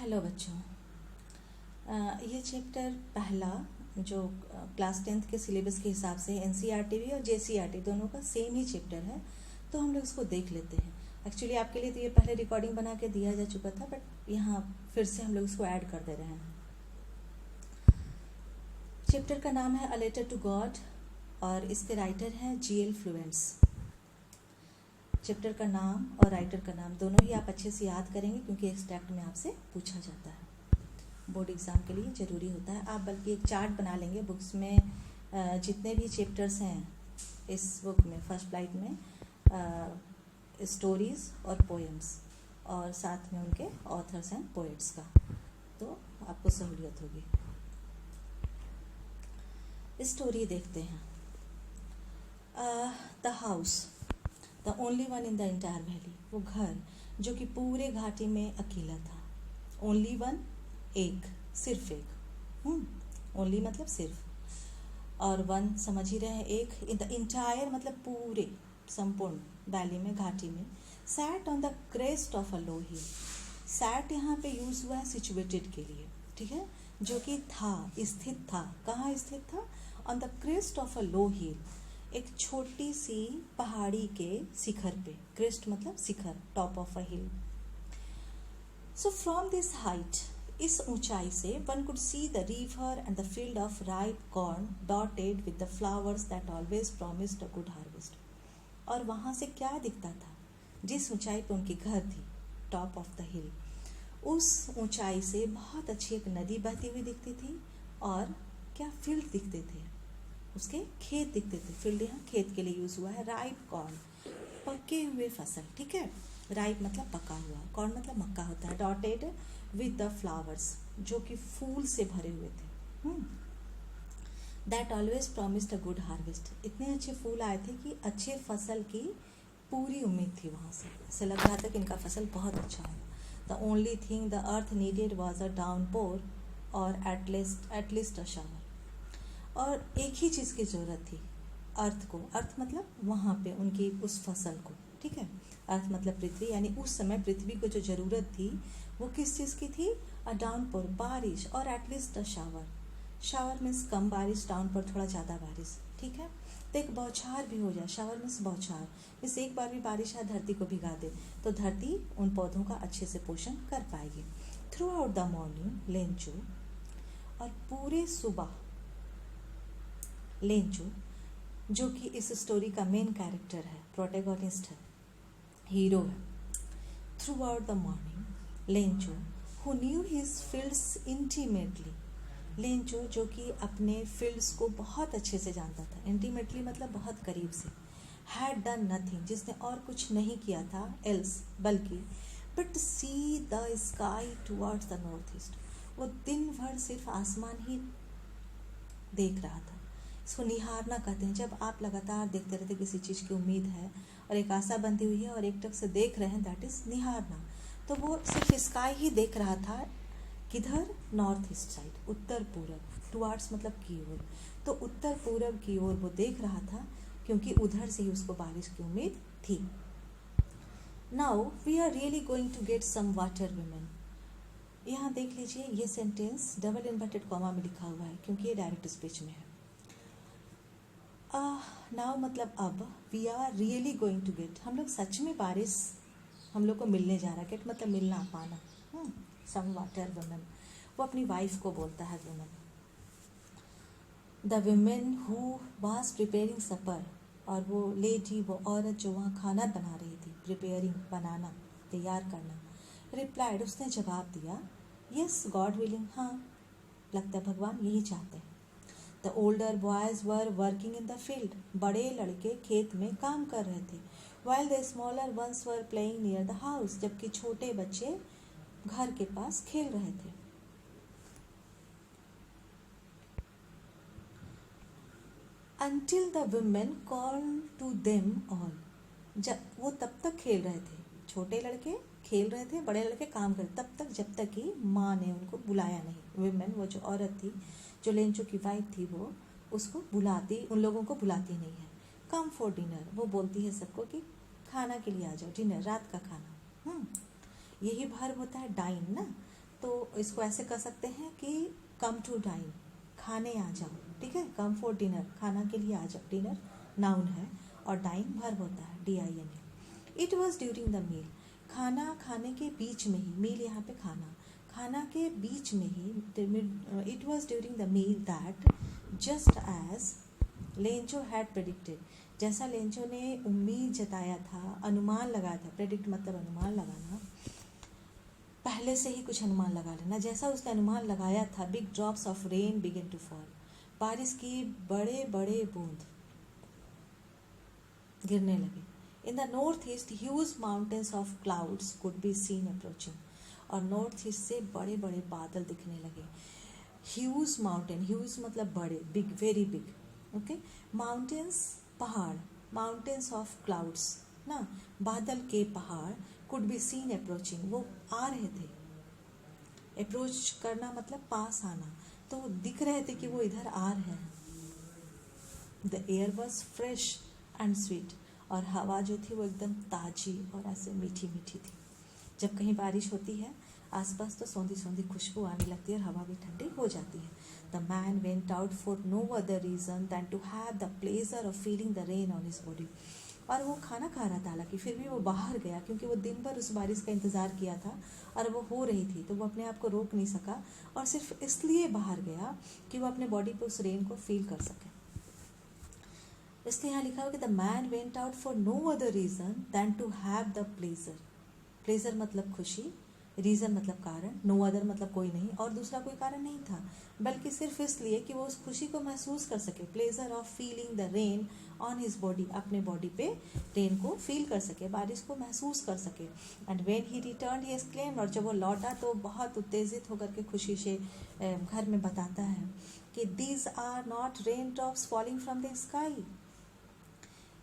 Hello बच्चों। ये chapter पहला जो क्लास 10th के सिलेबस के हिसाब से एनसीईआरटी भी और जेसीईआरटी दोनों का सेम ही चैप्टर है, तो हम लोग इसको देख लेते हैं। एक्चुअली आपके लिए तो ये पहले रिकॉर्डिंग बना के दिया जा चुका था, बट यहाँ फिर से हम लोग इसको ऐड कर दे रहे हैं। चैप्टर का नाम है अ लेटर टू गॉड और इसके राइटर हैं जीएल फ्लुएंस। चैप्टर का नाम और राइटर का नाम दोनों ही आप अच्छे से याद करेंगे, क्योंकि एक्सट्रैक्ट में आपसे पूछा जाता है, बोर्ड एग्ज़ाम के लिए ज़रूरी होता है। आप बल्कि एक चार्ट बना लेंगे बुक्स में, जितने भी चैप्टर्स हैं इस बुक में, फर्स्ट फ्लाइट में, स्टोरीज़ और पोएम्स और साथ में उनके ऑथर्स एंड पोएट्स का, तो आपको सहूलियत होगी। स्टोरी देखते हैं। The house the only one in the entire valley, वो घर जो कि पूरे घाटी में अकेला था। ओनली वन, एक, सिर्फ एक। ओनली मतलब सिर्फ, और वन समझ ही रहे हैं, एक। इन द इंटायर मतलब पूरे, संपूर्ण वैली में, घाटी में। Sat on the crest of a low hill, sat यहाँ पे यूज हुआ है सिचुएटेड के लिए, ठीक है, जो कि था, स्थित था। कहाँ स्थित था? On the crest of a low hill, एक छोटी सी पहाड़ी के शिखर पे। क्रेस्ट मतलब शिखर, top of a hill. So from this height, इस ऊंचाई से, one could see the river and the field of ripe corn dotted with the flowers that always promised a good harvest. और वहाँ से क्या दिखता था? जिस ऊंचाई पे उनकी घर थी, टॉप ऑफ द हिल, उस ऊंचाई से बहुत अच्छी एक नदी बहती हुई दिखती थी, और क्या फील्ड दिखते थे, उसके खेत दिखते थे। फील्ड यहाँ खेत के लिए यूज हुआ है। राइप कॉर्न, पके हुए फसल, ठीक है। राइप मतलब पका हुआ, कॉर्न मतलब मक्का होता है। डॉटेड विद द फ्लावर्स, जो कि फूल से भरे हुए थे। That always promised a good harvest, इतने अच्छे फूल आए थे कि अच्छे फसल की पूरी उम्मीद थी वहाँ से। ऐसा लग रहा था कि इनका फसल बहुत अच्छा होगा। The only thing the earth needed was a downpour और एटलीस्ट अ शावर। और एक ही चीज़ की ज़रूरत थी अर्थ को। अर्थ मतलब वहाँ पे उनकी उस फसल को, ठीक है। अर्थ मतलब पृथ्वी, यानी उस समय पृथ्वी को जो ज़रूरत थी वो किस चीज़ की थी? अ डाउनपोर, बारिश, और at least a shower. Shower means कम बारिश, डाउनपोर थोड़ा ज़्यादा बारिश, ठीक है। तो एक बौछार भी हो जाए, शावर मीन्स बौछार, मीन्स एक बार भी बारिश है धरती को भिगा दे, तो धरती उन पौधों का अच्छे से पोषण कर पाएगी। Throughout the morning Lencho, और पूरे सुबह लेंचू, जो कि इस स्टोरी का मेन कैरेक्टर है, प्रोटैगनिस्ट है, हीरो है। Throughout the morning Lencho, who knew his fields intimately, Lencho जो कि अपने फील्ड्स को बहुत अच्छे से जानता था। इंटीमेटली मतलब बहुत करीब से। हैड डन नथिंग, जिसने और कुछ नहीं किया था, एल्स बल्कि, but see the sky towards the north east, वो दिन भर सिर्फ आसमान ही देख रहा था। इसको निहारना कहते हैं। जब आप लगातार देखते रहते, किसी चीज़ की उम्मीद है और एक आशा बंधी हुई है और एक टक से देख रहे हैं, दैट इज़ निहारना। तो वो सिर्फ स्काई ही देख रहा था। किधर? नॉर्थ ईस्ट साइड, उत्तर पूरब। टुवार्ड्स मतलब की ओर, तो उत्तर पूरब की ओर वो देख रहा था, क्योंकि उधर से ही उसको बारिश की उम्मीद थी। Now we are really going to get some water women. यहाँ देख लीजिए, ये सेंटेंस डबल इन्वर्टेड कॉमा में लिखा हुआ है, क्योंकि ये डायरेक्ट स्पीच में है। नाउ मतलब अब, we are really going to get, हम लोग सच में बारिश हम लोग को मिलने जा रहा है। गेट मतलब मिलना, पाना। सम वाटर वुमेन, वो अपनी वाइफ को बोलता है woman. The woman who was preparing supper, और वो लेडी, वो औरत जो वहाँ खाना बना रही थी, प्रिपेयरिंग बनाना, तैयार करना। रिप्लाइड, उसने जवाब दिया, यस गॉड विलिंग, हाँ लगता है भगवान यही चाहते हैं। The older boys were working in the field, बड़े लड़के खेत में काम कर रहे थे। While the smaller ones were playing near the house, जबकि छोटे बच्चे घर के पास खेल रहे थे। Until the women called to them all, जब वो तब तक खेल रहे थे, छोटे लड़के खेल रहे थे, बड़े लड़के काम कर, तब तक जब तक कि माँ ने उनको बुलाया नहीं। वुमेन वो जो औरत थी, जो लेंचू की वाइफ थी, वो उसको बुलाती, उन लोगों को बुलाती नहीं है। कम फॉर डिनर, वो बोलती है सबको कि खाना के लिए आ जाओ, डिनर रात का खाना। यही वर्ब होता है डाइन ना, तो इसको ऐसे कर सकते हैं कि कम टू डाइन, खाने आ जाओ, ठीक है। कम फॉर डिनर, खाना के लिए आ जाओ, डिनर नाउन है और डाइन वर्ब होता है, DIN। It was during the meal, खाना खाने के बीच में ही, मील यहाँ पे खाना, खाना के बीच में ही, it was during the meal that just as Lencho had predicted, जैसा लेंचो ने उम्मीद जताया था, अनुमान लगाया था, प्रेडिक्ट मतलब अनुमान लगाना, पहले से ही कुछ अनुमान लगा लेना, जैसा उसने अनुमान लगाया था, big drops of rain begin to fall, बारिश की बड़े बड़े बूंद गिरने लगे। In the north east huge mountains of clouds could be seen approaching, और नॉर्थ ईस्ट से बड़े बड़े बादल दिखने लगे। ह्यूज माउंटेन, ह्यूज मतलब बड़े, big, very big, okay. Mountains पहाड़, माउंटेन्स ऑफ क्लाउड्स ना, बादल के पहाड़, कुड बी सीन अप्रोचिंग, वो आ रहे थे। अप्रोच करना मतलब पास आना, तो दिख रहे थे कि वो इधर आ रहे हैं। The air was fresh and sweet, और हवा जो थी वो एकदम ताजी और ऐसे मीठी मीठी थी। जब कहीं बारिश होती है आसपास तो सौंधी सौंधी खुशबू आने लगती है और हवा भी ठंडी हो जाती है। The man went out for no other reason than to have the pleasure of feeling the rain on his body, और वो खाना खा रहा था, हालांकि फिर भी वो बाहर गया क्योंकि वो दिन भर उस बारिश का इंतज़ार किया था और वो हो रही थी, तो वो अपने आप को रोक नहीं सका और सिर्फ इसलिए बाहर गया कि वो अपने बॉडी पे उस रेन को फील कर सके। इसलिए यहाँ लिखा हुआ कि the man went out for no other reason than to have the pleasure, pleasure मतलब खुशी, रीज़न मतलब कारण, नो अदर मतलब कोई नहीं, और दूसरा कोई कारण नहीं था, बल्कि सिर्फ इसलिए कि वो उस खुशी को महसूस कर सके, pleasure of feeling the rain on his body, अपने बॉडी पे रेन को फील कर सके, बारिश को महसूस कर सके। And when he return he exclaimed, और जब वो लौटा तो बहुत उत्तेजित होकर के खुशी से घर में बताता है कि these are not rain drops falling from the sky,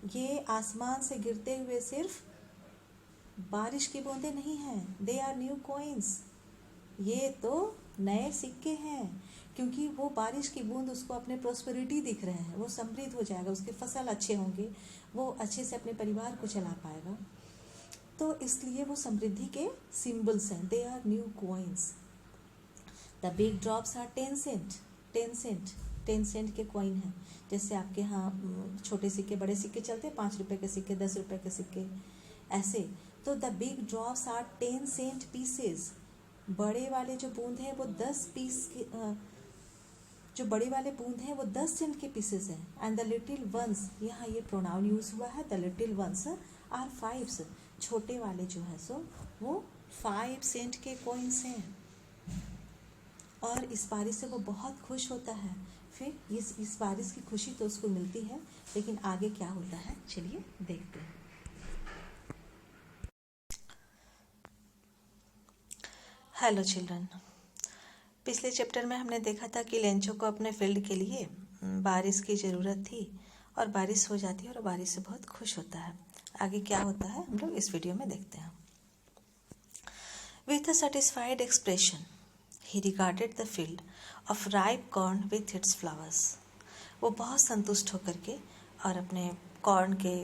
ये आसमान से गिरते हुए सिर्फ बारिश की बूंदें नहीं हैं, दे आर न्यू कॉइन्स, ये तो नए सिक्के हैं, क्योंकि वो बारिश की बूंद उसको अपने प्रोस्पेरिटी दिख रहे हैं, वो समृद्ध हो जाएगा, उसके फसल अच्छे होंगे, वो अच्छे से अपने परिवार को चला पाएगा, तो इसलिए वो समृद्धि के सिंबल्स हैं, they are new coins. The big drops are 10 cent, 10 cent, 10 cent के कॉइन हैं, जैसे आपके यहाँ छोटे सिक्के बड़े सिक्के चलते हैं, 5 रुपये के सिक्के, 10 रुपये के सिक्के, ऐसे। तो the big drops are 10 cent pieces, बड़े वाले जो बूंद हैं वो 10 पीस के, जो बड़े वाले बूंद हैं वो 10 सेंट के पीसेस हैं। एंड द लिटिल वंस, यहाँ ये प्रोनाउन यूज हुआ है, द लिटिल वंस आर 5, छोटे वाले जो है सो वो 5 सेंट के कॉइन्स हैं। और इस बारिश से वो बहुत खुश होता है। फिर इस बारिश की खुशी तो उसको मिलती है, लेकिन आगे क्या होता है चलिए देखते हैं। हेलो चिल्ड्रन, पिछले चैप्टर में हमने देखा था कि लेंचो को अपने फील्ड के लिए बारिश की ज़रूरत थी और बारिश हो जाती है और बारिश से बहुत खुश होता है। आगे क्या होता है हम लोग इस वीडियो में देखते हैं। With a satisfied expression he regarded the field of ripe corn with its flowers, वो बहुत संतुष्ट होकर के और अपने कॉर्न के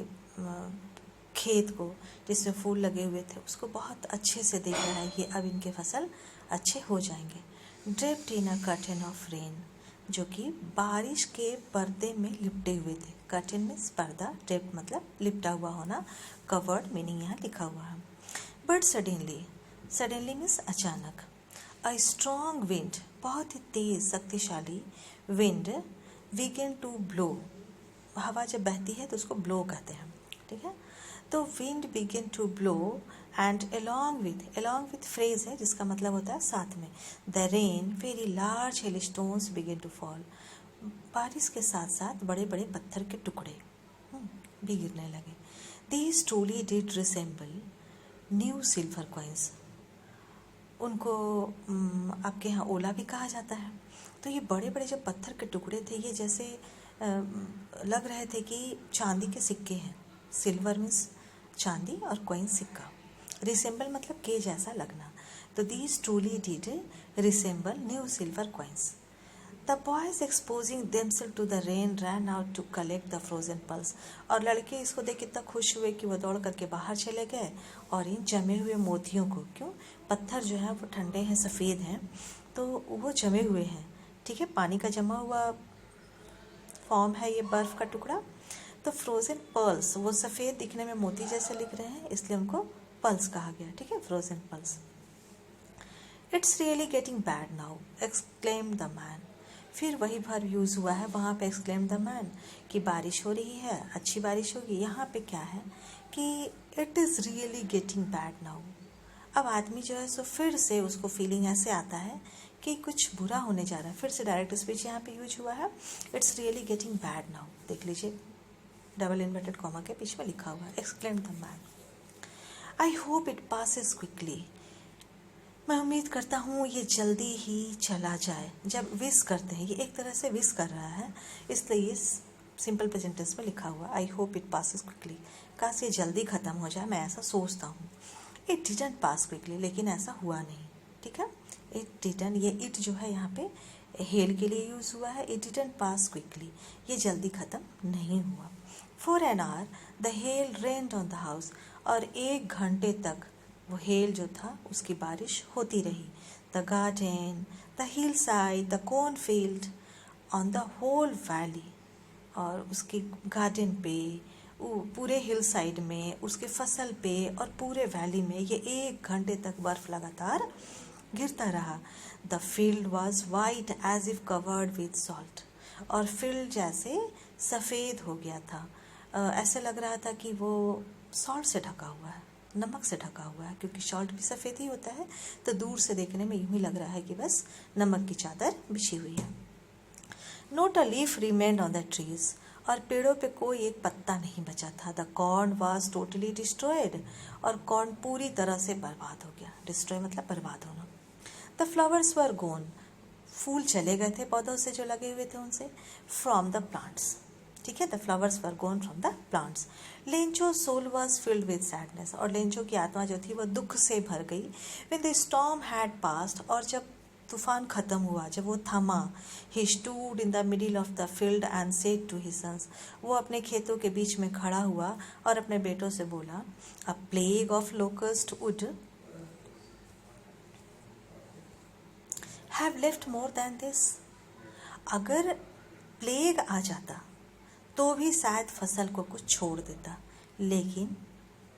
खेत को जिसमें फूल लगे हुए थे उसको बहुत अच्छे से देख रहा है कि अब इनके फसल अच्छे हो जाएंगे। Draped in a curtain of rain, जो कि बारिश के पर्दे में लिपटे हुए थे। कर्टेन मीन्स पर्दा, ड्रेप्ड मतलब लिपटा हुआ होना, कवर्ड मीनिंग यहाँ लिखा हुआ है। बट सडनली, सडनली मीन्स अचानक, अ स्ट्रॉन्ग विंड, बहुत ही तेज शक्तिशाली विंड, बिगन टू ब्लो, हवा जब बहती है तो उसको ब्लो कहते हैं, ठीक है। तो wind began to blow and along with phrase है जिसका मतलब होता है साथ में, the rain very large hail stones began to fall, बारिश के साथ साथ बड़े बड़े पत्थर के टुकड़े भी गिरने लगे। These truly did resemble new silver coins, उनको आपके यहाँ ओला भी कहा जाता है। तो ये बड़े बड़े जो पत्थर के टुकड़े थे ये जैसे लग रहे थे कि चांदी के सिक्के हैं। सिल्वर मीन्स चांदी और कॉइन सिक्का, रिसेंबल मतलब के जैसा लगना। तो these truly did resemble new silver coins. The boys exposing themselves to the rain ran out to collect the frozen pearls. और लड़के इसको देख इतना खुश हुए कि वो दौड़ करके बाहर चले गए और इन जमे हुए मोतियों को, क्यों, पत्थर जो है वो ठंडे हैं, सफ़ेद हैं, तो वो जमे हुए हैं, ठीक है, पानी का जमा हुआ फॉर्म है ये बर्फ़ का टुकड़ा। तो फ्रोज़न पर्ल्स, वो सफ़ेद दिखने में मोती जैसे लिख रहे हैं, इसलिए उनको पल्स कहा गया, ठीक है, frozen pulse. It's really getting bad now exclaim the man. फिर वही वर्ब यूज़ हुआ है वहाँ पे, एक्सक्लेम द मैन, कि बारिश हो रही है, अच्छी बारिश होगी। यहाँ पे क्या है कि it is really getting bad now. अब आदमी जो है सो फिर से उसको फीलिंग ऐसे आता है कि कुछ बुरा होने जा रहा है। फिर से डायरेक्ट स्पीच यहाँ पे यूज हुआ है, it's really getting bad now. देख लीजिए, डबल इन्वर्टेड कॉमा के बीच में लिखा हुआ है, exclaim the man. I hope it passes quickly. मैं उम्मीद करता हूँ ये जल्दी ही चला जाए। जब विश करते हैं, ये एक तरह से विश कर रहा है, इसलिए ये सिंपल प्रेजेंट टेंस में लिखा हुआ, I hope it passes quickly. काश ये जल्दी ख़त्म हो जाए, मैं ऐसा सोचता हूँ। इट डिडंट पास क्विकली, लेकिन ऐसा हुआ नहीं, ठीक है। इट डिडंट, ये इट जो है यहाँ पे हेल के लिए यूज़ हुआ है। इट डिडंट पास क्विकली, ये जल्दी ख़त्म नहीं हुआ। For an hour the hell rained on the house. और 1 घंटे तक वो हेल जो था उसकी बारिश होती रही। The garden, the hill side, the corn field, on the whole valley. और उसके गार्डन पे, पूरे हिल साइड में, उसके फसल पे और पूरे वैली में ये 1 घंटे तक बर्फ लगातार गिरता रहा। The field was white as if covered with salt. और फील्ड जैसे सफ़ेद हो गया था, ऐसे लग रहा था कि वो सॉल्ट से ढका हुआ है, नमक से ढका हुआ है, क्योंकि सॉल्ट भी सफ़ेद ही होता है। तो दूर से देखने में यूं ही लग रहा है कि बस नमक की चादर बिछी हुई है। Note a leaf remained on the trees. और पेड़ों पे कोई एक पत्ता नहीं बचा था। The corn was totally destroyed. और कॉर्न पूरी तरह से बर्बाद हो गया। डिस्ट्रॉय मतलब बर्बाद होना। द फ्लावर्स वर गोन। फूल चले गए थे पौधों से जो लगे हुए थे उनसे। फ्रॉम द प्लांट्स, ठीक है, the flowers were gone from the plants. Lencho soul was filled with sadness. और लेंचो की आत्मा जो थी वह दुख से भर गई। When the storm had passed. और जब तूफान खत्म हुआ, जब वो थमा, he stood in the middle of the field and said to his sons. वो अपने खेतों के बीच में खड़ा हुआ और अपने बेटों से बोला, अ plague of locust would have left more than this. अगर प्लेग आ जाता तो भी शायद फसल को कुछ छोड़ देता, लेकिन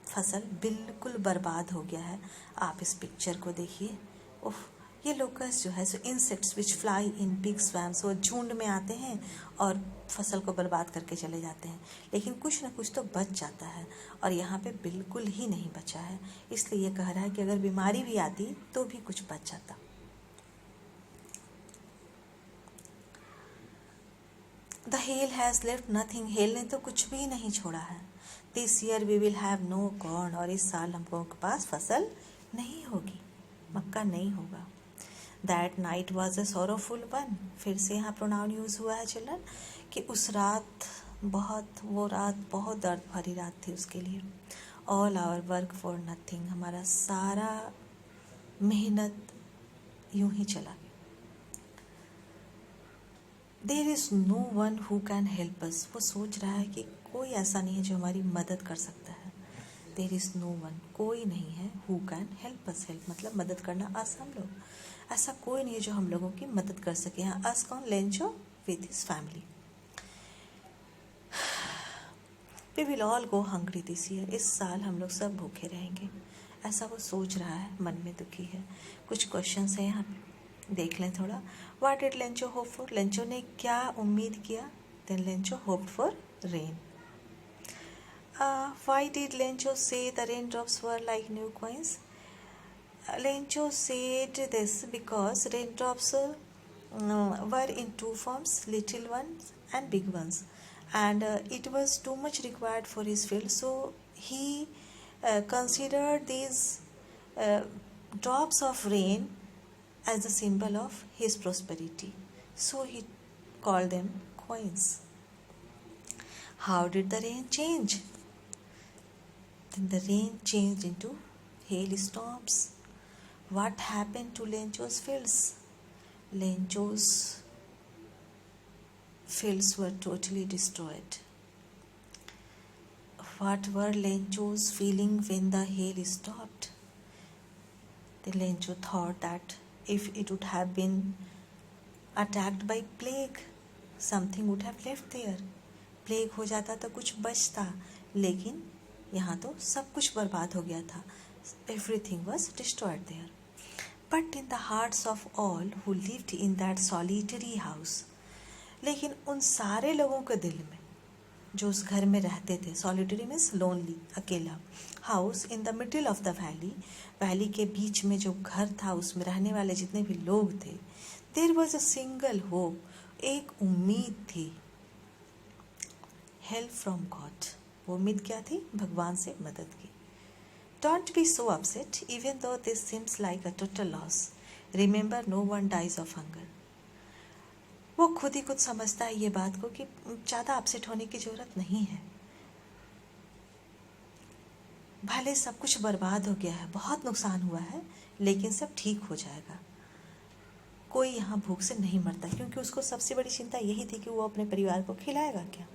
फसल बिल्कुल बर्बाद हो गया है। आप इस पिक्चर को देखिए। उफ, ये लोकस जो है so insects which fly in big swarms, वो झुंड में आते हैं और फसल को बर्बाद करके चले जाते हैं, लेकिन कुछ ना कुछ तो बच जाता है। और यहाँ पे बिल्कुल ही नहीं बचा है, इसलिए ये कह रहा है कि अगर बीमारी भी आती तो भी कुछ बच जाता। The hail has left nothing. Hail ने तो कुछ भी नहीं छोड़ा है। This year we will have no corn. और इस साल हम लोगों के पास फसल नहीं होगी, मक्का नहीं होगा। That night was a sorrowful one. फिर से यहाँ प्रोनाउन यूज़ हुआ है चिल्ड्रन, कि उस रात वो रात बहुत दर्द भरी रात थी उसके लिए। All our work for nothing. हमारा सारा मेहनत यूं ही चला गया। There is no one who can help us. वो सोच रहा है कि कोई ऐसा नहीं है जो हमारी मदद कर सकता है। देर इज़ नो वन, कोई नहीं है, who can help us. Help मतलब मदद करना, अस हम लोग, ऐसा कोई नहीं है जो हम लोगों की मदद कर सके। यहाँ अस कौन, Lencho with his family. We will all go hungry this year. इस साल हम लोग सब भूखे रहेंगे, ऐसा वो सोच रहा है, मन में दुखी है। कुछ क्वेश्चंस हैं यहाँ पे, देख लें थोड़ा। What did Lencho hope for. Lencho ने क्या उम्मीद किया। Then Lencho hoped for rain. Why did Lencho see the rain drops were like new coins. Lencho said this because raindrops were in 2 forms, little ones and big ones, and it was too much required for his field, so he considered these uh, drops of rain as a symbol of his prosperity, so he called them coins. How did the rain change? Then the rain changed into hailstorms. What happened to Lencho's fields? Lencho's fields were totally destroyed. What were Lencho's feelings when the hail stopped? The Lencho thought that if it would have been attacked by plague, something would have left there. Plague हो जाता तो कुछ बचता, लेकिन यहाँ तो सब कुछ बर्बाद हो गया था. Everything was destroyed there. But in the hearts of all who lived in that solitary house, लेकिन उन सारे लोगों के दिल में जो उस घर में रहते थे, सॉलिटरी मीन्स लोनली, अकेला, house in the middle of the valley, valley के बीच में जो घर था उसमें रहने वाले जितने भी लोग थे, there was a single hope, एक उम्मीद थी, हेल्प फ्रॉम गॉड. वो उम्मीद क्या थी? भगवान से मदद की. Don't be so upset even though this seems like a total loss. Remember no one dies of hunger. वो खुद ही कुछ समझता है ये बात को कि ज़्यादा अपसेट होने की ज़रूरत नहीं है. भले सब कुछ बर्बाद हो गया है, बहुत नुकसान हुआ है, लेकिन सब ठीक हो जाएगा. कोई यहाँ भूख से नहीं मरता, क्योंकि उसको सबसे बड़ी चिंता यही थी कि वो अपने परिवार को खिलाएगा क्या.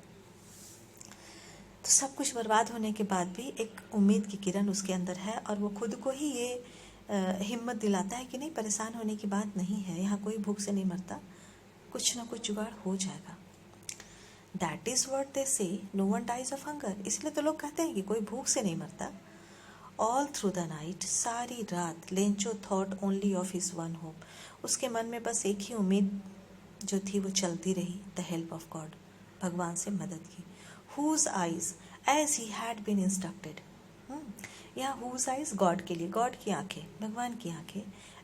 तो सब कुछ बर्बाद होने के बाद भी एक उम्मीद की किरण उसके अंदर है, और वो खुद को ही ये हिम्मत दिलाता है कि नहीं, परेशान होने की बात नहीं है, यहाँ कोई भूख से नहीं मरता, कुछ ना कुछ जुगाड़ हो जाएगा. That is what they say, no one dies of hunger. इसलिए तो लोग कहते हैं कि कोई भूख से नहीं मरता. ऑल थ्रू द नाइट, सारी रात, Lencho thought only of his one hope. उसके मन में बस एक ही उम्मीद जो थी वो चलती रही, द हेल्प ऑफ गॉड, भगवान से मदद की. Whose eyes as he had been instructed. यहाँ हुज आइज गॉड के लिए, गॉड की आंखें, भगवान की आंखें,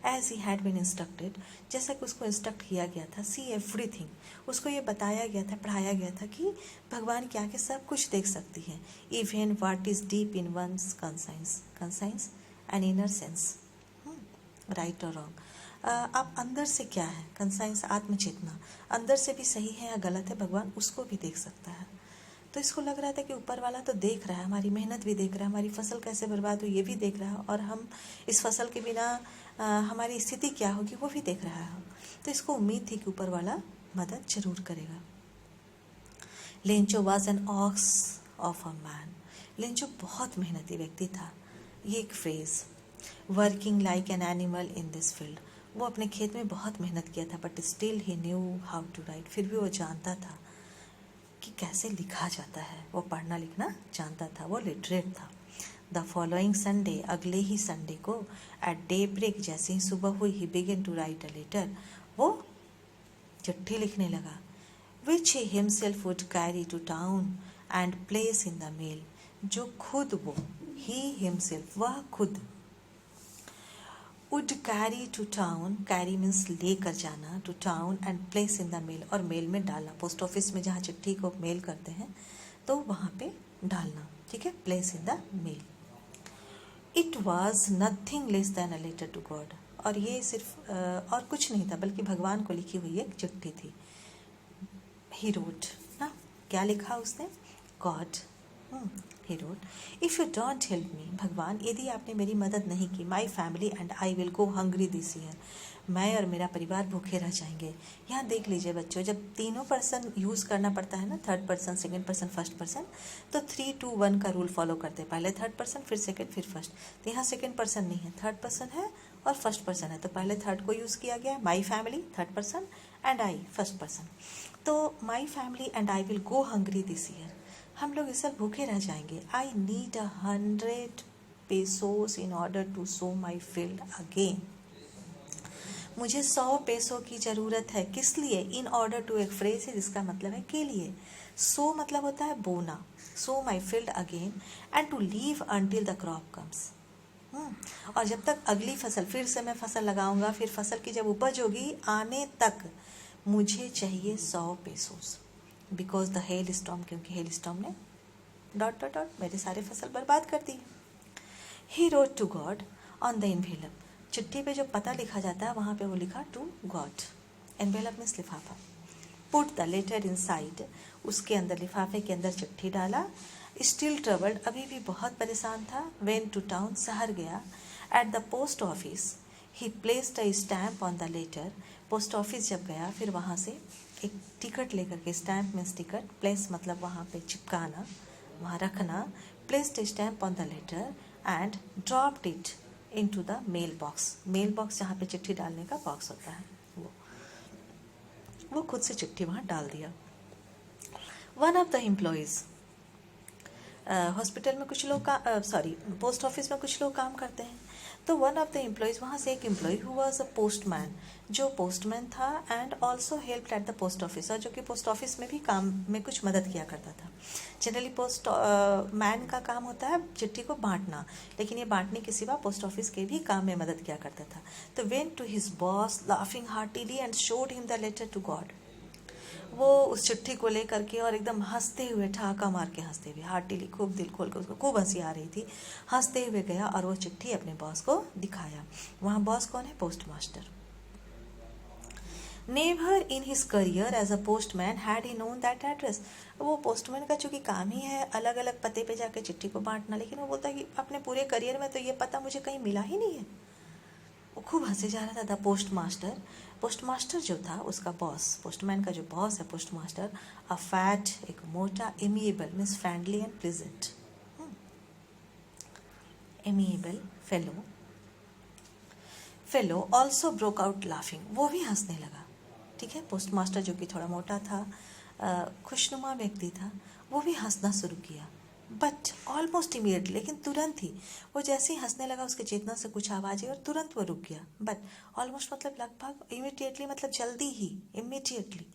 as he had been instructed, जैसा कि उसको इंस्ट्रक्ट किया गया था. सी एवरीथिंग, उसको ये बताया गया था, पढ़ाया गया था कि भगवान की आंखें सब कुछ देख सकती हैं. Even what is deep in one's conscience and inner sense, right और रॉन्ग. आप अंदर से क्या है, कंसाइंस आत्मचेतना, अंदर से भी सही है या गलत है, भगवान उसको भी देख सकता है. तो इसको लग रहा था कि ऊपर वाला तो देख रहा है, हमारी मेहनत भी देख रहा है, हमारी फसल कैसे बर्बाद हुई ये भी देख रहा है, और हम इस फसल के बिना हमारी स्थिति क्या होगी वो भी देख रहा है. तो इसको उम्मीद थी कि ऊपर वाला मदद जरूर करेगा. Lencho was an ox of a man. Lencho बहुत मेहनती व्यक्ति था. ये एक phrase, working like an animal in this field. वो अपने खेत में बहुत मेहनत किया था, but still he knew how to write. फिर भी वो जानता था कि कैसे लिखा जाता है, वो पढ़ना लिखना जानता था, वो लिटरेट था. द फॉलोइंग संडे, अगले ही संडे को, एट डे ब्रेक, जैसे ही सुबह हुई, he began to write a letter. वो चिट्ठी लिखने लगा, which he himself would carry to town and place in the mail. जो खुद वो, ही हिमसेल्फ, वह खुद, would carry to town, carry means लेकर जाना, to town and place in the mail, और मेल में डालना. पोस्ट ऑफिस में जहाँ चिट्ठी को मेल करते हैं तो वहाँ पे डालना, ठीक है, place in the mail. It was nothing less than a letter to God. और ये सिर्फ और कुछ नहीं था, बल्कि भगवान को लिखी हुई एक चिट्ठी थी. ही रोट ना, क्या लिखा उसने? God. He wrote, if you don't help me, भगवान यदि आपने मेरी मदद नहीं की, माई family and I will go hungry this year, मैं और मेरा परिवार भूखे रह जाएंगे. यहाँ देख लीजिए बच्चों, जब तीनों पर्सन यूज़ करना पड़ता है ना, third person, second person, first person, तो 3-2-1 का रूल फॉलो करते हैं. पहले थर्ड पर्सन, फिर सेकंड, फिर फर्स्ट. तो यहाँ सेकंड पर्सन नहीं है, थर्ड पर्सन है और फर्स्ट पर्सन है. तो पहले थर्ड को यूज़ किया गया है, my family third person and I first person. तो my family and I will go hungry this year, हम लोग इस साल भूखे रह जाएंगे. I need 100 pesos in order to sow my field again. मुझे 100 पैसों की ज़रूरत है. किस लिए? इन ऑर्डर टू, एक फ्रेज है जिसका मतलब है के लिए. सो मतलब होता है बोना, sow my field again, and to live until the crop comes. और जब तक अगली फसल, फिर से मैं फसल लगाऊंगा, फिर फसल की जब उपज होगी आने तक मुझे चाहिए 100 pesos. Because the hail storm, क्योंकि हेल स्टॉर्म ने डॉट डॉट डॉट मेरे सारे फसल बर्बाद कर दी. He wrote to God on the envelope. चिट्ठी पे जो पता लिखा जाता है वहाँ पे वो लिखा टू गॉड. एनवेलप मीन्स लिफाफा. पुट द लेटर इनसाइड, उसके अंदर, लिफाफे के अंदर चिट्ठी डाला. स्टिल ट्रबल्ड, अभी भी बहुत परेशान था. वेंट टू टाउन, शहर गया. At the post office he placed a stamp on the letter. Post office जब गया, फिर वहाँ से एक टिकट लेकर के, स्टैम्प मीन्स टिकट, प्लेस मतलब वहाँ पे चिपकाना, वहाँ रखना, placed stamp on the letter and dropped it into the mail box. Mail box जहाँ पे चिट्ठी डालने का बॉक्स होता है, वो खुद से चिट्ठी वहाँ डाल दिया। One of the employees, hospital में कुछ लोग पोस्ट ऑफिस में कुछ लोग काम करते हैं, तो वन ऑफ द एम्प्लॉयज़, वहाँ से एक employee who was a postman, जो पोस्टमैन था and also help at the post office, और जो कि पोस्ट ऑफिस में भी काम में कुछ मदद किया करता था। जनरली पोस्ट मैन का काम होता है चिट्ठी को बांटना, लेकिन ये बांटने के सिवा पोस्ट ऑफिस के भी काम में मदद किया करता था। तो went to his boss laughing heartily and showed him the letter to God. वो उस चिट्ठी को लेकर के और एकदम हंसते हुए, ठहाका मार के हंसते हुए, हार्टिली, खूब दिल खोल के, उसको खूब हंसी आ रही थी, हंसते हुए गया और वो चिट्ठी अपने बॉस को दिखाया। वहाँ बॉस कौन है? Post master. Never in his career as a postman had he known that address. वो पोस्टमैन का चूंकि काम ही है अलग अलग पते पे जाके चिट्ठी को बांटना, लेकिन वो बोलता है कि अपने पूरे करियर में तो ये पता मुझे कहीं मिला ही नहीं है। वो खूब हंसे जा रहा था। पोस्ट मास्टर जो था उसका बॉस, पोस्टमैन का जो बॉस है पोस्ट मास्टर, अ फैट, एक मोटा, amiable means friendly and pleasant, amiable fellow also broke out laughing, वो भी हंसने लगा। ठीक है, पोस्ट मास्टर जो कि थोड़ा मोटा था, खुशनुमा व्यक्ति था, वो भी हंसना शुरू किया। बट ऑलमोस्ट इमीडिएटली, लेकिन तुरंत ही, वो जैसे ही हंसने लगा उसके चेतना से कुछ आवाज़ आई और तुरंत वो रुक गया। बट ऑलमोस्ट मतलब लगभग, इमीडिएटली मतलब जल्दी ही, इमीडिएटली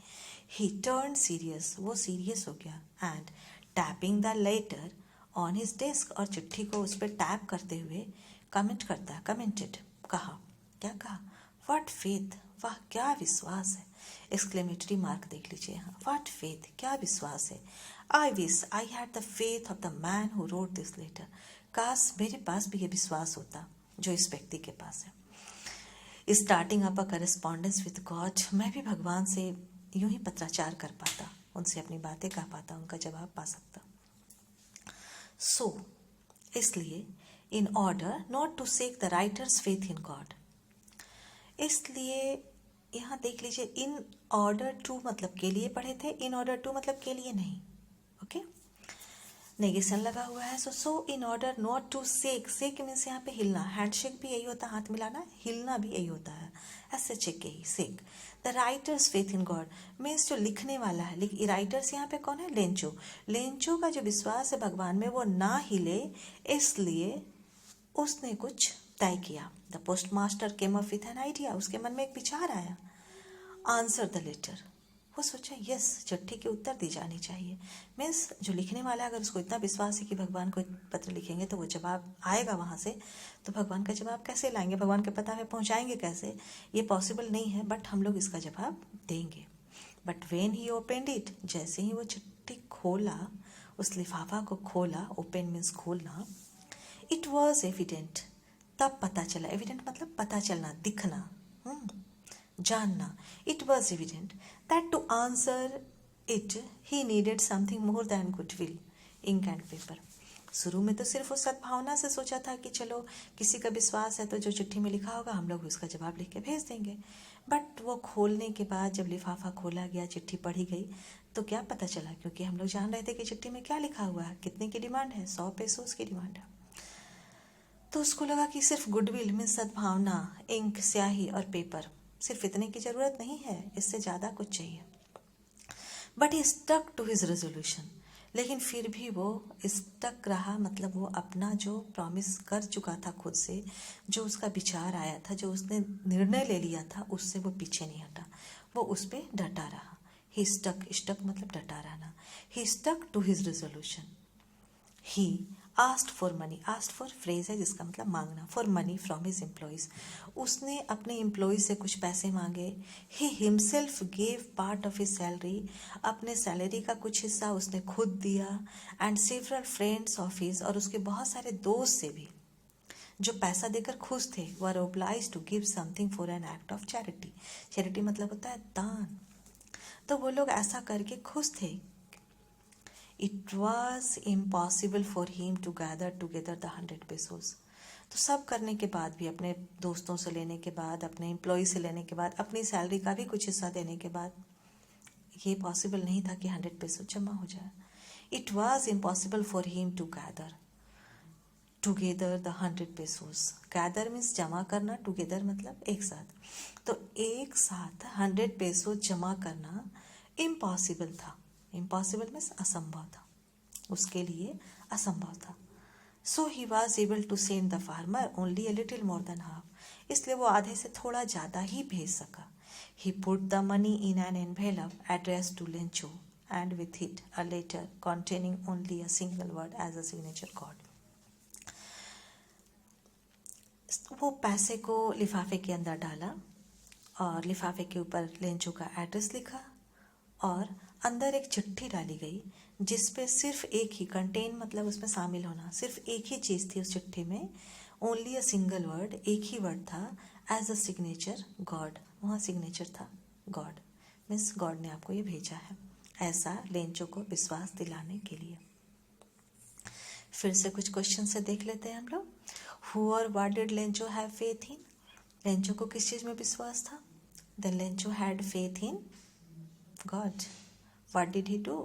ही टर्न सीरियस, वो सीरियस हो गया। And tapping the later on his desk, और चिट्ठी को उस पर टैप करते हुए कमेंटेड, कहा, क्या कहा? व्हाट फेथ, वाह क्या विश्वास है, एक्सक्लेमेटरी मार्क देख लीजिए यहाँ, व्हाट फेथ, क्या विश्वास है। I wish I had the faith of the man who wrote this letter, काश मेरे पास भी ये विश्वास होता जो इस व्यक्ति के पास है। Starting up a correspondence with God, मैं भी भगवान से यूं ही पत्राचार कर पाता, उनसे अपनी बातें कह पाता, उनका जवाब पा सकता। सो इसलिए, in order not to shake the writer's faith in God, इसलिए यहाँ देख लीजिए, इन ऑर्डर टू मतलब के लिए पढ़े थे, इन ऑर्डर टू मतलब के लिए नहीं। ओके, नेगेशन लगा हुआ है। So in order not to shake means यहाँ पे हिलना, हैंडशेक भी यही होता है, हाथ मिलाना, हिलना भी यही होता है, ऐसे चेक के ही shake. The writer's faith in God means जो लिखने वाला है, लेकिन राइटर्स यहाँ पे कौन है? लेंचो का जो विश्वास है भगवान में वो ना हिले, इसलिए उसने कुछ तय किया। The post master came up with an idea, उसके मन में एक विचार आया। आंसर द लेटर, वो सोचा यस, चिट्ठी के उत्तर दी जानी चाहिए। मीन्स जो लिखने वाला है, अगर उसको इतना विश्वास है कि भगवान को पत्र लिखेंगे तो वो जवाब आएगा वहाँ से, तो भगवान का जवाब कैसे लाएंगे, भगवान के पता पे पहुँचाएंगे कैसे, ये पॉसिबल नहीं है, बट हम लोग इसका जवाब देंगे। But when he opened it, जैसे ही वो चिट्ठी खोला, उस लिफाफा को खोला, ओपन मीन्स खोलना, इट वॉज एविडेंट, तब पता चला, एविडेंट मतलब पता चलना, दिखना, जानना। It was evident that to answer it he needed something more than goodwill, ink and paper. शुरू में तो सिर्फ उस सद्भावना से सोचा था कि चलो किसी का विश्वास है तो जो चिट्ठी में लिखा होगा हम लोग उसका जवाब लिख के भेज देंगे। बट वो खोलने के बाद जब लिफाफा खोला गया, चिट्ठी पढ़ी गई, तो क्या पता चला, क्योंकि हम लोग जान रहे थे कि चिट्ठी में क्या लिखा हुआ है, कितने की डिमांड है, 100 पेसोस की डिमांड है। तो उसको लगा कि सिर्फ गुडविल मीन्स सद्भावना, इंक, स्याही और पेपर, सिर्फ इतने की ज़रूरत नहीं है, इससे ज़्यादा कुछ चाहिए। But he stuck to his resolution, लेकिन फिर भी वो स्टक रहा, मतलब वो अपना जो प्रॉमिस कर चुका था खुद से, जो उसका विचार आया था, जो उसने निर्णय ले लिया था, उससे वो पीछे नहीं हटा, वो उस पर डटा रहा। ही स्टक मतलब डटा रहना। He stuck to his resolution. He asked for money, asked for phrase है जिसका मतलब मांगना, for money from his employees, उसने अपने एम्प्लॉयज़ से कुछ पैसे मांगे। He himself gave part of his salary, अपने सैलरी का कुछ हिस्सा उसने खुद दिया। And several friends of his, और उसके बहुत सारे दोस्त से भी जो पैसा देकर खुश थे, were obliged to give something for an act of charity. Charity मतलब होता है दान, तो वो लोग ऐसा करके खुश थे। It was impossible for him to gather together the 100 pesos. तो सब करने के बाद भी, अपने दोस्तों से लेने के बाद, अपने एम्प्लॉय से लेने के बाद, अपनी सैलरी का भी कुछ हिस्सा देने के बाद, ये पॉसिबल नहीं था कि 100 पेसो जमा हो जाए. It was impossible for him to gather together the 100 pesos. Gather means जमा करना, टुगेदर मतलब एक साथ. तो एक साथ 100 पेसो जमा करना इम्पॉसिबल था. इम्पॉसिबल मीन्स असंभव था, उसके लिए असंभव था. So he was able to send the farmer only a little more than half. इसलिए वो आधे से थोड़ा ज़्यादा ही भेज सका. He put the money in an envelope addressed to Lencho and with it a letter containing only a single word as a signature God. वो पैसे को लिफाफे के अंदर डाला और लिफाफे के ऊपर लेंचो का एड्रेस लिखा और अंदर एक चिट्ठी डाली गई जिस पे सिर्फ एक ही, कंटेन मतलब उसमें शामिल होना, सिर्फ एक ही चीज़ थी उस चिट्ठी में. ओनली अ सिंगल वर्ड, एक ही वर्ड था, एज अ सिग्नेचर गॉड. वहाँ सिग्नेचर था गॉड, मीन्स गॉड ने आपको ये भेजा है, ऐसा लेंचो को विश्वास दिलाने के लिए. फिर से कुछ क्वेश्चन से देख लेते हैं हम लोग. हु और what did Lencho have faith in. Lencho को किस चीज़ में विश्वास था? Then Lencho had faith in God. What did he do?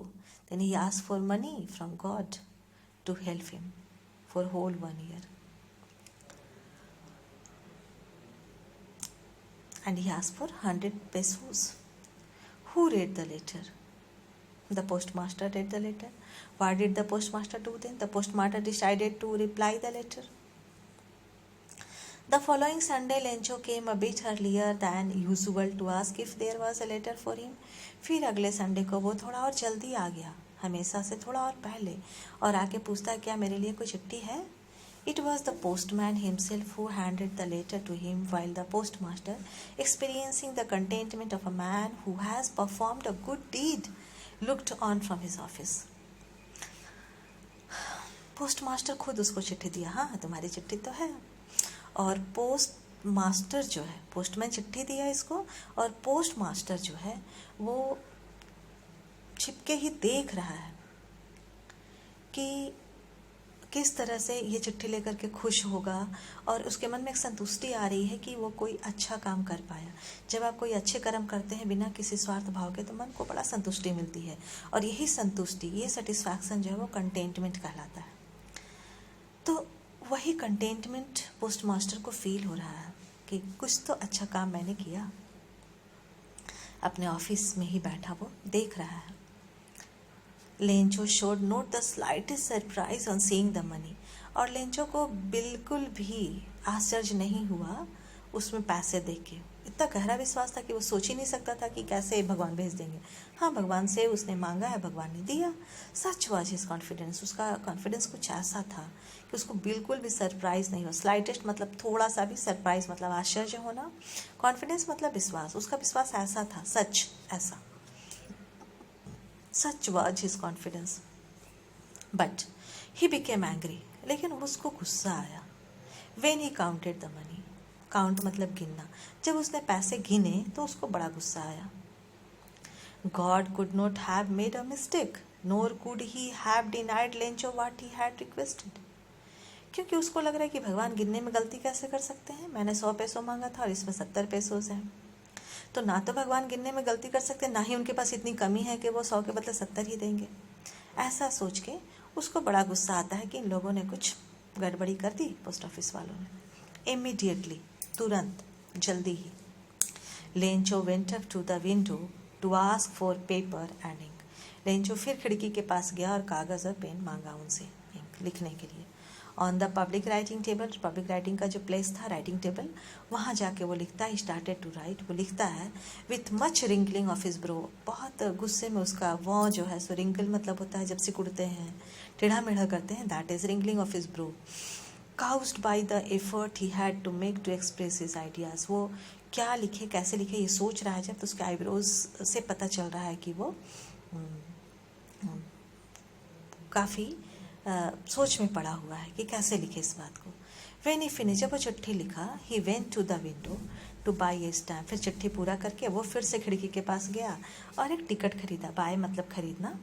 Then he asked for money from God to help him for whole 1 year. And he asked for 100 pesos. Who read the letter? The postmaster read the letter. What did the postmaster do then? The postmaster decided to reply the letter. The following Sunday, Lencho came a bit earlier than usual to ask if there was a letter for him. फिर अगले Sunday को वो थोड़ा और जल्दी आ गया, हमेशा से थोड़ा और पहले, और आके पूछता क्या मेरे लिए कोई चिट्ठी है. It was the postman himself who handed the letter to him, while the postmaster, experiencing the contentment of a man who has performed a good deed, looked on from his office. Post master खुद उसको चिट्ठी दिया. हाँ, तुम्हारी चिट्ठी तो है. और पोस्ट मास्टर जो है, पोस्टमैन चिट्ठी दिया इसको, और पोस्ट मास्टर जो है वो छिपके ही देख रहा है कि किस तरह से ये चिट्ठी लेकर के खुश होगा, और उसके मन में एक संतुष्टि आ रही है कि वो कोई अच्छा काम कर पाया. जब आप कोई अच्छे कर्म करते हैं बिना किसी स्वार्थ भाव के तो मन को बड़ा संतुष्टि मिलती है, और यही संतुष्टि, ये सेटिस्फैक्शन जो है वो कंटेंटमेंट कहलाता है. तो वही कंटेंटमेंट पोस्ट मास्टर को फील हो रहा है कि कुछ तो अच्छा काम मैंने किया. अपने ऑफिस में ही बैठा वो देख रहा है. Lencho showed note the slightest surprise on seeing the money. और लेंचो को बिल्कुल भी आश्चर्य नहीं हुआ उसमें पैसे देख के. इतना गहरा विश्वास था कि वो सोच ही नहीं सकता था कि कैसे भगवान भेज देंगे. हाँ, भगवान से उसने मांगा है, भगवान ने दिया. सच वाज हिज कॉन्फिडेंस. उसका कॉन्फिडेंस कुछ ऐसा था कि उसको बिल्कुल भी सरप्राइज नहीं हो. स्लाइटेस्ट मतलब थोड़ा सा भी, सरप्राइज मतलब आश्चर्य होना, कॉन्फिडेंस मतलब विश्वास. उसका विश्वास ऐसा था, सच ऐसा. Such was his confidence. But he became angry. लेकिन उसको गुस्सा आया. When he counted the money. Count मतलब गिनना. जब उसने पैसे गिने तो उसको बड़ा गुस्सा आया. God could not have made a mistake, NOR could he have denied Lencho what he had requested. क्योंकि उसको लग रहा है कि भगवान गिनने में गलती कैसे कर सकते हैं. मैंने 100 पेसो मांगा था और इसमें 70 पेसोस हैं. तो ना तो भगवान गिनने में गलती कर सकते, ना ही उनके पास इतनी कमी है कि वो 100 के बदले 70 ही देंगे. ऐसा सोच के उसको बड़ा गुस्सा आता है कि इन लोगों ने कुछ गड़बड़ी कर दी, पोस्ट ऑफिस वालों ने. इमीडिएटली, तुरंत, जल्दी ही, Lencho went up to the window to ask for paper and ink. Lencho फिर खिड़की के पास गया और कागज़ और पेन मांगा उनसे, इंक लिखने के लिए. On the public writing table, public writing का जो प्लेस था, राइटिंग टेबल, वहाँ जाके वो लिखता है. Started to write. वो लिखता है with much wrinkling of his brow. बहुत गुस्से में उसका वो जो है सो, रिंकल मतलब होता है जब सिकुड़ते हैं, टेढ़ा मेढ़ा करते हैं, that is wrinkling of his brow. Caused by the effort he had to make to express his ideas. वो क्या लिखे, कैसे लिखे, ये सोच रहा है जब, तो उसके आईब्रोज से पता चल रहा है कि वो काफ़ी सोच में पड़ा हुआ है कि कैसे लिखे इस बात को. वेन ही फिनिश, जब वो चिट्ठी लिखा, he went to the window to buy a stamp. फिर चिट्ठी पूरा करके वो फिर से खिड़की के पास गया और एक टिकट खरीदा. बाय मतलब खरीदना,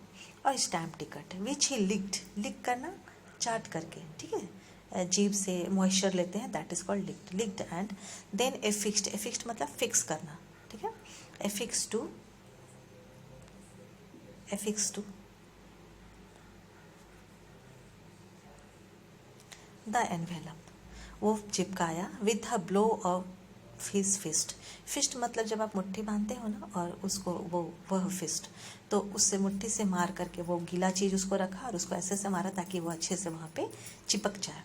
और स्टैम्प टिकट, विच ही लिक्ड. लिख करना, चाट करके, ठीक है, जीभ से मॉइस्चर लेते हैं, that is called licked. Licked and then affixed. Affixed मतलब फिक्स करना, ठीक है. Affix to affixed to the envelope, वो चिपकाया with a blow of his fist. Fist मतलब जब आप मुट्ठी बांधते हो ना, और उसको वह फिस्ट, तो उससे मुट्ठी से मार करके वो गीला चीज उसको रखा और उसको ऐसे से मारा ताकि वो अच्छे से वहाँ पे चिपक जाए.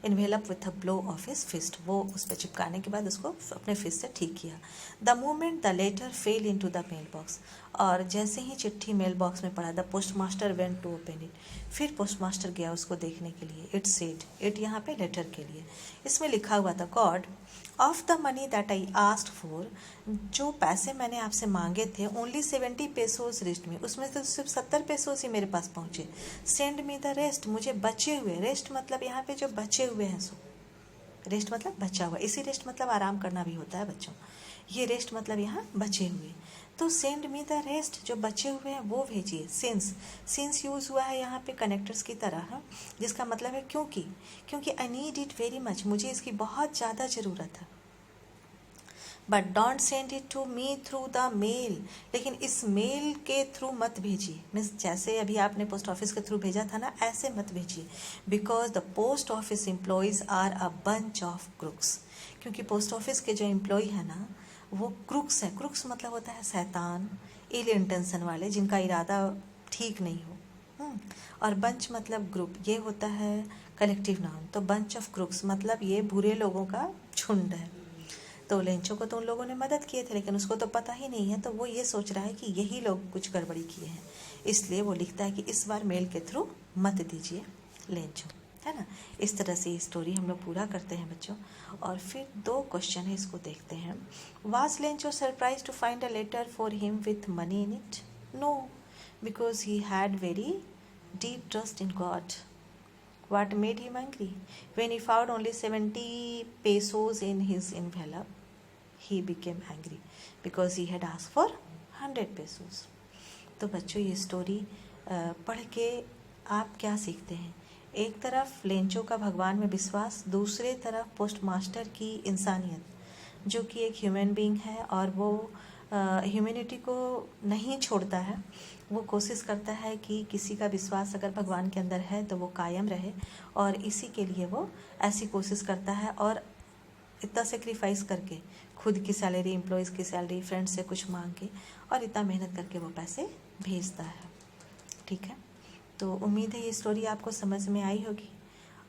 Envelope with a blow of his fist, वो उस पर चिपकाने के बाद उसको अपने फिस्ट से ठीक किया. The moment the letter fell in to the mail box, और जैसे ही चिट्ठी मेल बॉक्स में पड़ा, the post master went to open it, फिर पोस्ट मास्टर गया उसको देखने के लिए. इट सेड, इट यहाँ पे लेटर के लिए, इसमें लिखा हुआ था, God of the money that I asked for, जो पैसे मैंने आपसे मांगे थे, ओनली 70 पेसोज रिस्ट में, उसमें तो सिर्फ 70 पेसोज ही मेरे पास पहुंचे. सेंड मी द रेस्ट, मुझे बचे हुए, रेस्ट मतलब यहाँ पे जो बचे हुए हैं, सो रेस्ट मतलब बचा हुआ, इसी रेस्ट मतलब आराम करना भी होता है बच्चों, ये रेस्ट मतलब यहाँ बचे हुए. तो सेंड मी द रेस्ट, जो बचे हुए हैं वो भेजिए. सिंस यूज हुआ है यहाँ पे कनेक्टर्स की तरह, जिसका मतलब है क्योंकि I need it very much, मुझे इसकी बहुत ज़्यादा ज़रूरत है. But don't send it to me through the mail, लेकिन इस मेल के थ्रू मत भेजिए. मीन्स जैसे अभी आपने पोस्ट ऑफिस के थ्रू भेजा था ना, ऐसे मत भेजिए. Because the post office employees are a bunch of crooks, क्योंकि पोस्ट ऑफिस के जो एम्प्लॉय है ना, वो क्रुक्स है. क्रुक्स मतलब होता है शैतान, इल इंटेंशन वाले, जिनका इरादा ठीक नहीं हो. और बंच मतलब ग्रुप, ये होता है कलेक्टिव नाउन. तो बंच ऑफ क्रुक्स मतलब ये बुरे लोगों का झुंड है. तो लेंचो को तो उन लोगों ने मदद किए थे, लेकिन उसको तो पता ही नहीं है, तो वो ये सोच रहा है कि यही लोग कुछ गड़बड़ी किए हैं, इसलिए वो लिखता है कि इस बार मेल के थ्रू मत दीजिए लेंचो, है ना. इस तरह से ये स्टोरी हम लोग पूरा करते हैं बच्चों. और फिर 2 क्वेश्चन है, इसको देखते हैं. Was Lencho surprise to find a letter for him with money in it? No, because he had very deep trust in God. What made him angry? When he found only 70 pesos in his envelope, he became angry because he had asked for 100 pesos. तो बच्चों ये story पढ़ के आप क्या सीखते हैं? एक तरफ लेंचो का भगवान में विश्वास, दूसरे तरफ पोस्ट मास्टर की इंसानियत, जो कि एक ह्यूमन बीइंग है और वो ह्यूमैनिटी को नहीं छोड़ता है. वो कोशिश करता है कि किसी का विश्वास अगर भगवान के अंदर है तो वो कायम रहे, और इसी के लिए वो ऐसी कोशिश करता है, और इतना सेक्रीफाइस करके, खुद की सैलरी, एम्प्लॉयज़ की सैलरी, फ्रेंड्स से कुछ मांग के, और इतना मेहनत करके वो पैसे भेजता है. ठीक है, तो उम्मीद है ये स्टोरी आपको समझ में आई होगी.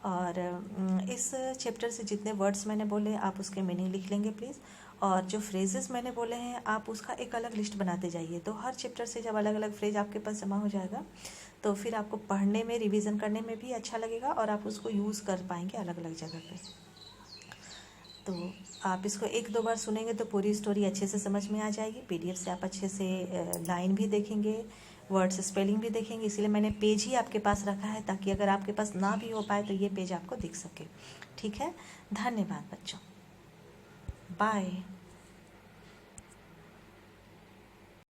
और इस चैप्टर से जितने वर्ड्स मैंने बोले आप उसके मीनिंग लिख लेंगे प्लीज़. और जो फ्रेजेस मैंने बोले हैं आप उसका एक अलग लिस्ट बनाते जाइए. तो हर चैप्टर से जब अलग अलग फ्रेज आपके पास जमा हो जाएगा तो फिर आपको पढ़ने में, रिवीजन करने में भी अच्छा लगेगा, और आप उसको यूज़ कर पाएंगे अलग अलग जगह पे. तो आप इसको 1-2 बार सुनेंगे तो पूरी स्टोरी अच्छे से समझ में आ जाएगी. PDF से आप अच्छे से लाइन भी देखेंगे, वर्ड्स स्पेलिंग भी देखेंगे. इसीलिए मैंने पेज ही आपके पास रखा है, ताकि अगर आपके पास ना भी हो पाए तो ये पेज आपको दिख सके. ठीक है, धन्यवाद बच्चों, बाय.